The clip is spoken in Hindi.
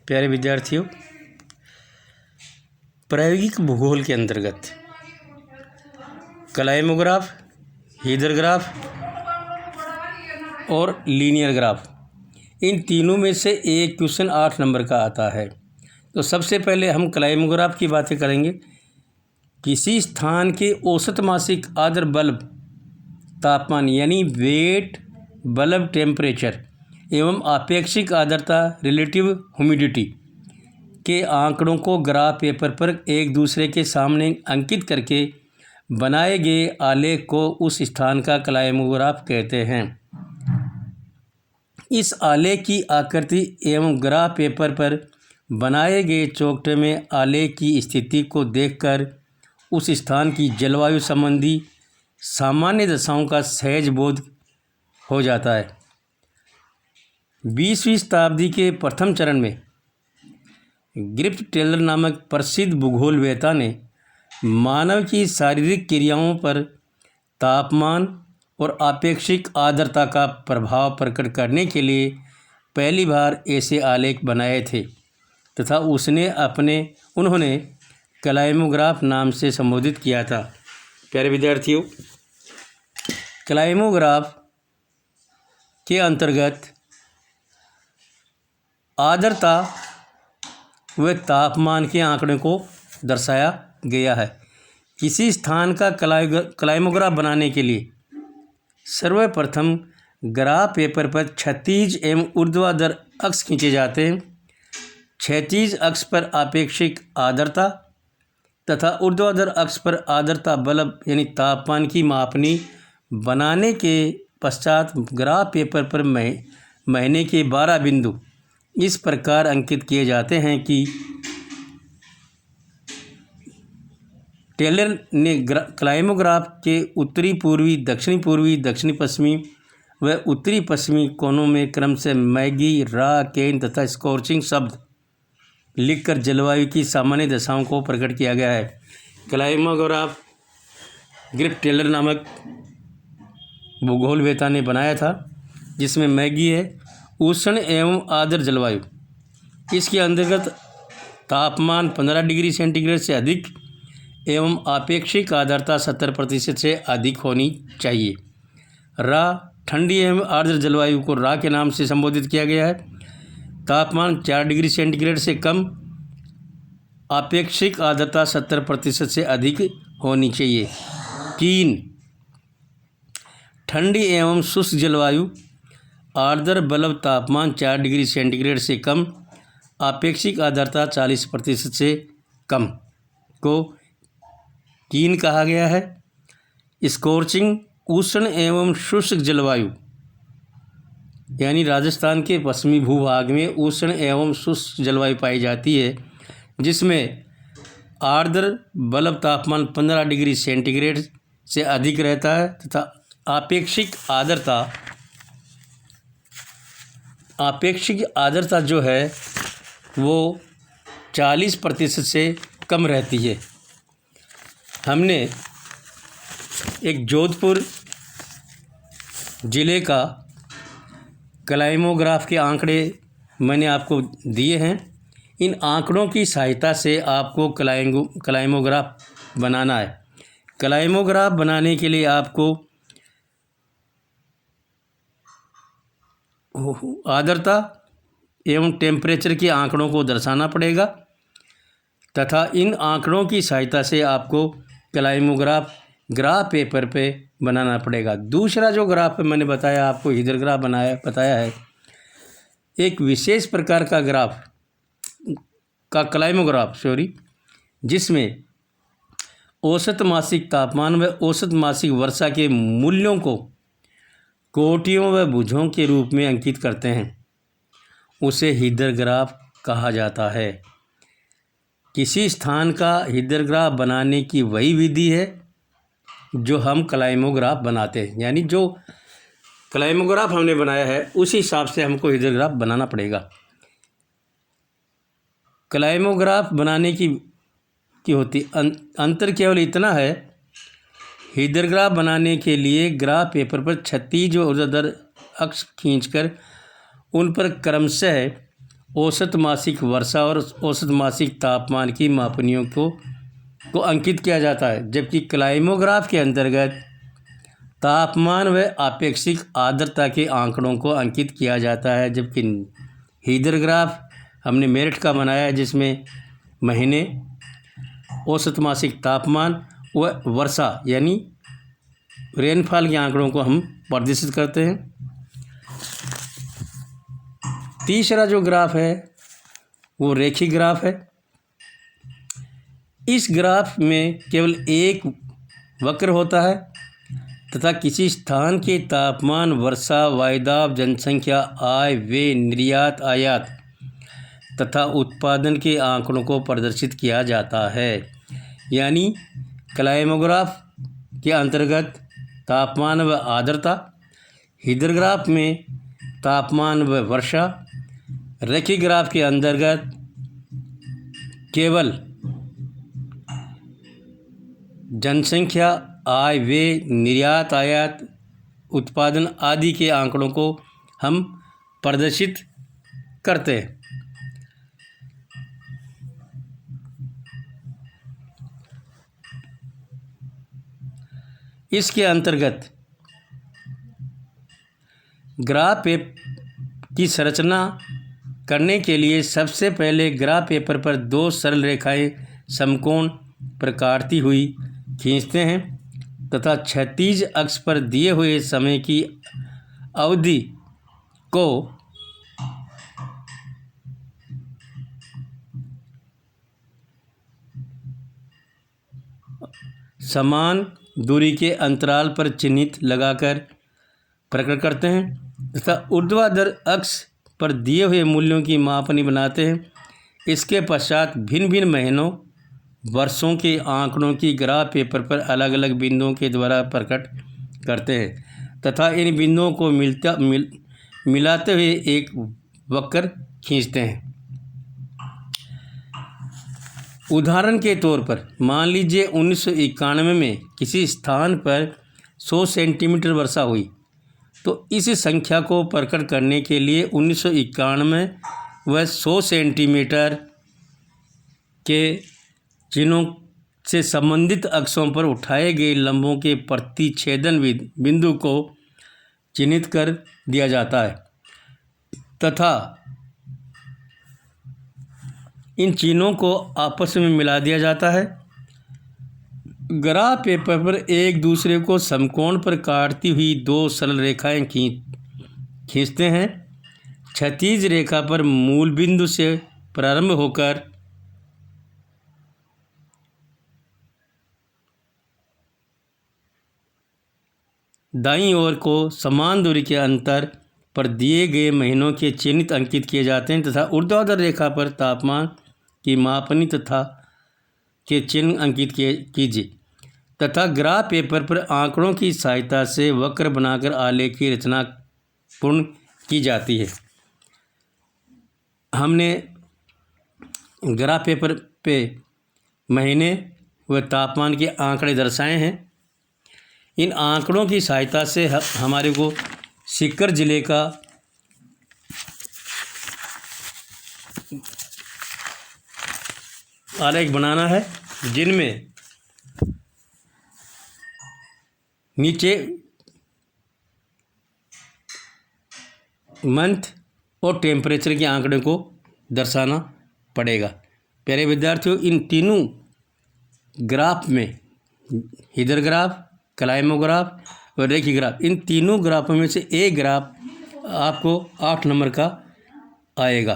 प्यारे विद्यार्थियों, प्रायोगिक भूगोल के अंतर्गत क्लाइमोग्राफ, हीदरग्राफ और लीनियर ग्राफ, इन तीनों में से एक क्वेश्चन 8 नंबर का आता है। तो सबसे पहले हम क्लाइमोग्राफ की बातें करेंगे। किसी स्थान के औसत मासिक आर्द्र बल्ब तापमान यानी वेट बल्ब टेम्परेचर एवं आपेक्षिक आर्द्रता रिलेटिव ह्यूमिडिटी के आंकड़ों को ग्राफ पेपर पर एक दूसरे के सामने अंकित करके बनाए गए आलेख को उस स्थान का क्लाइमोग्राफ कहते हैं। इस आलेख की आकृति एवं ग्राफ पेपर पर बनाए गए चौकठे में आलेख की स्थिति को देखकर उस स्थान की जलवायु संबंधी सामान्य दशाओं का सहज बोध हो जाता है। 20वीं शताब्दी के प्रथम चरण में ग्रिफ्थ टेलर नामक प्रसिद्ध भूगोलवेत्ता ने मानव की शारीरिक क्रियाओं पर तापमान और आपेक्षिक आर्द्रता का प्रभाव प्रकट करने के लिए पहली बार ऐसे आलेख बनाए थे तथा उन्होंने क्लाइमोग्राफ नाम से संबोधित किया था। प्यारे विद्यार्थियों, क्लाइमोग्राफ के अंतर्गत आर्द्रता व तापमान के आंकड़े को दर्शाया गया है। किसी स्थान का क्लाइमोग्राफ बनाने के लिए सर्वप्रथम ग्राफ पेपर पर क्षैतिज एवं ऊर्ध्वाधर अक्ष खींचे जाते हैं। क्षैतिज अक्ष पर आपेक्षिक आर्द्रता तथा ऊर्ध्वाधर अक्ष पर आर्द्रता बल्ब यानी तापमान की मापनी बनाने के पश्चात ग्राफ पेपर पर महीने के 12 बिंदु इस प्रकार अंकित किए जाते हैं कि टेलर ने क्लाइमोग्राफ के उत्तरी पूर्वी, दक्षिणी पूर्वी, दक्षिणी पश्चिमी व उत्तरी पश्चिमी कोनों में क्रम से मैगी, रा, केन तथा स्कॉर्चिंग शब्द लिखकर जलवायु की सामान्य दशाओं को प्रकट किया गया है। क्लाइमोग्राफ ग्रिफ्थ टेलर नामक भूगोलवेत्ता ने बनाया था, जिसमें मैगी है उष्ण एवं आर्द्र जलवायु। इसके अंतर्गत तापमान 15 डिग्री सेंटीग्रेड से अधिक एवं आपेक्षिक आर्द्रता 70% से अधिक होनी चाहिए। रा ठंडी एवं आर्द्र जलवायु को रा के नाम से संबोधित किया गया है। तापमान 4 डिग्री सेंटीग्रेड से कम, आपेक्षिक आर्द्रता 70% से अधिक होनी चाहिए। 3 ठंडी एवं शुष्क जलवायु, आर्द्र बल्ब तापमान 4 डिग्री सेंटीग्रेड से कम, आपेक्षिक आर्द्रता 40% से कम को 3 कहा गया है। स्कॉर्चिंग उष्ण एवं शुष्क जलवायु यानी राजस्थान के पश्चिमी भूभाग में उष्ण एवं शुष्क जलवायु पाई जाती है, जिसमें आर्द्र बल्ब तापमान 15 डिग्री सेंटीग्रेड से अधिक रहता है तथा आपेक्षिक आर्द्रता जो है वो 40% से कम रहती है। हमने एक जोधपुर ज़िले का क्लाइमोग्राफ के आंकड़े मैंने आपको दिए हैं। इन आंकड़ों की सहायता से आपको क्लाइमोग्राफ बनाना है। क्लाइमोग्राफ बनाने के लिए आपको आर्द्रता एवं टेम्परेचर के आंकड़ों को दर्शाना पड़ेगा तथा इन आंकड़ों की सहायता से आपको क्लाइमोग्राफ ग्राफ पेपर पे बनाना पड़ेगा। दूसरा जो ग्राफ मैंने बताया आपको हीदरग्राफ बताया है, एक विशेष प्रकार का ग्राफ का क्लाइमोग्राफ जिसमें औसत मासिक तापमान व औसत मासिक वर्षा के मूल्यों को कोटियों व भुजों के रूप में अंकित करते हैं, उसे हीदरग्राफ कहा जाता है। किसी स्थान का हीदरग्राफ बनाने की वही विधि है जो हम क्लाइमोग्राफ बनाते हैं, यानी जो क्लाइमोग्राफ हमने बनाया है उसी हिसाब से हमको हीदरग्राफ बनाना पड़ेगा। क्लाइमोग्राफ बनाने की होती अंतर केवल इतना है, हीदरग्राफ बनाने के लिए ग्राफ पेपर पर क्षैतिज और ऊर्ध्वाधर अक्ष खींचकर उन पर क्रमशः औसत मासिक वर्षा और औसत मासिक तापमान की मापनियों को अंकित किया जाता है, जबकि क्लाइमोग्राफ के अंतर्गत तापमान व आपेक्षिक आर्द्रता के आंकड़ों को अंकित किया जाता है। जबकि हीदरग्राफ हमने मेरिट का बनाया है, जिसमें महीने, औसत मासिक तापमान व वर्षा यानी रेनफॉल के आंकड़ों को हम प्रदर्शित करते हैं। तीसरा जो ग्राफ है वो रेखीय ग्राफ है। इस ग्राफ में केवल एक वक्र होता है तथा किसी स्थान के तापमान, वर्षा, वायुदाब, जनसंख्या, आय, व्यय, निर्यात, आयात तथा उत्पादन के आंकड़ों को प्रदर्शित किया जाता है। यानी क्लाइमोग्राफ के अंतर्गत तापमान व आर्द्रता, हीदरग्राफ में तापमान व वर्षा, रेखीय ग्राफ के अंतर्गत केवल जनसंख्या, आय, व्यय, निर्यात, आयात, उत्पादन आदि के आंकड़ों को हम प्रदर्शित करते हैं। इसके अंतर्गत ग्राफ की संरचना करने के लिए सबसे पहले ग्राफ पेपर पर दो सरल रेखाएं समकोण प्रकारती हुई खींचते हैं तथा क्षैतिज अक्ष पर दिए हुए समय की अवधि को समान दूरी के अंतराल पर चिन्हित लगाकर प्रकट करते हैं तथा ऊर्ध्वाधर अक्ष पर दिए हुए मूल्यों की मापनी बनाते हैं। इसके पश्चात भिन्न भिन्न महीनों, वर्षों के आंकड़ों की ग्राफ पेपर पर अलग अलग बिंदुओं के द्वारा प्रकट करते हैं तथा इन बिंदुओं को मिलाते हुए एक वक्र खींचते हैं। उदाहरण के तौर पर मान लीजिए 1991 में किसी स्थान पर 100 सेंटीमीटर वर्षा हुई, तो इस संख्या को प्रकट करने के लिए 1991 व 100 सेंटीमीटर के चिन्हों से संबंधित अक्षों पर उठाए गए लंबों के प्रतिच्छेदन बिंदु को चिन्हित कर दिया जाता है तथा इन चिन्हों को आपस में मिला दिया जाता है। ग्राफ पेपर पर एक दूसरे को समकोण पर काटती हुई दो सरल रेखाएं खींचते हैं। क्षैतिज रेखा पर मूल बिंदु से प्रारंभ होकर दाईं ओर को समान दूरी के अंतर पर दिए गए महीनों के चिन्हित अंकित किए जाते हैं तथा ऊर्ध्वाधर रेखा पर तापमान की मापनी तथा के चिन्ह अंकित कीजिए तथा ग्राफ पेपर पर आंकड़ों की सहायता से वक्र बनाकर आलेख की रचना पूर्ण की जाती है। हमने ग्राफ पेपर पे महीने व तापमान के आंकड़े दर्शाए हैं। इन आंकड़ों की सहायता से हमारे को सीकर जिले का आलेख बनाना है, जिनमें नीचे मंथ और टेम्परेचर के आंकड़े को दर्शाना पड़ेगा। प्यारे विद्यार्थियों, इन तीनों ग्राफ में हीदरग्राफ, क्लाइमोग्राफ और रेखीय ग्राफ, इन तीनों ग्राफों में से एक ग्राफ आपको 8 नंबर का आएगा।